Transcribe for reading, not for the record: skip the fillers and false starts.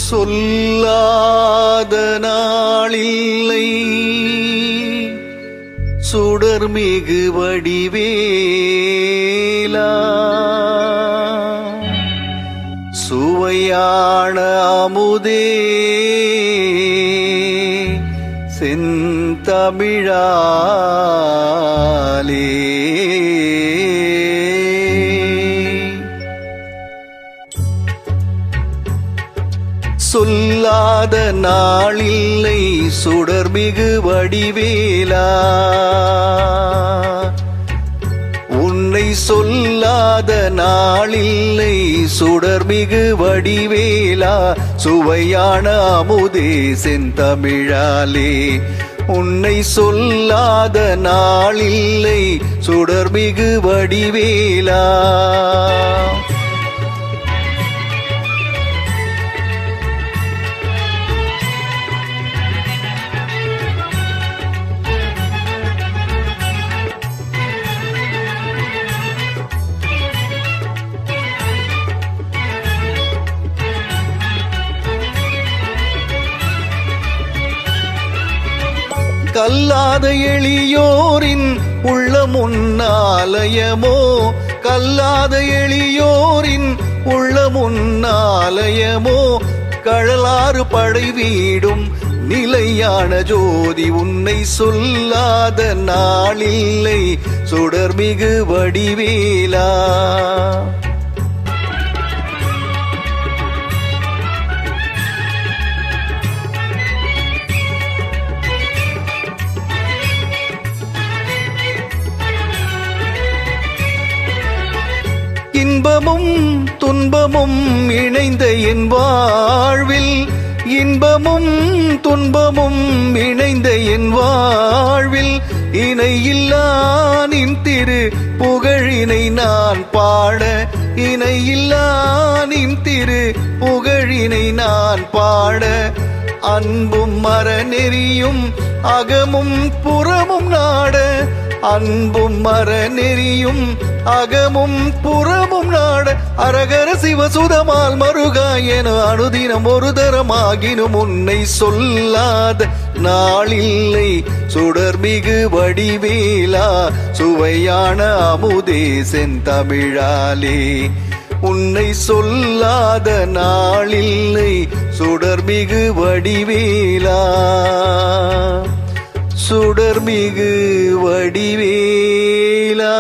சொல்லாத நாளில்லை சுடர்மிகு வடிவேலா, சுவையான அமுதே செந்தமிழாலே. சொல்லாத நாளில்லை சுடர்மிகு வடிவேலா, உன்னை சொல்லாத நாளில்லை சுடர்மிகு வடிவேலா, சுவையான அமுதே செந்தமிழாலே. உன்னை சொல்லாத நாளில்லை சுடர்மிகு வடிவேலா. கல்லாத எளியோரின் உள்ளமுன்னாலயமோ, கல்லாத எளியோரின் உள்ளமுன்னாலயமோ, கழலாறு படை வீடும் நிலையான ஜோதி. உன்னை சொல்லாத நாளில்லை சுடர்மிகு வடிவேலா. இன்பமும் துன்பமும் இணைந்த என் வாழ்வில், இன்பமும் துன்பமும் இணைந்த என் வாழ்வில், இணையில்லா நின் திரு புகழினை நான் பாட, இணையில்லா நின் திரு புகழினை நான் பாட. அன்பும் மரநெறியும் அகமும் புறமும் நாட, அன்பும் மரநெறியும் அகமும் புறமும் நாட. அரகர சிவசுதமால் மருகா என அனுதினம் ஒரு தரமாகினும் உன்னை சொல்லாத நாளில்லை சுடர்மிகு வடிவேலா, சுவையான அமுதே செந்தமிழாலே. உன்னை சொல்லாத நாளில்லை சுடர்மிகு வடிவேலா, சுடர்மிகு வடிவேலா.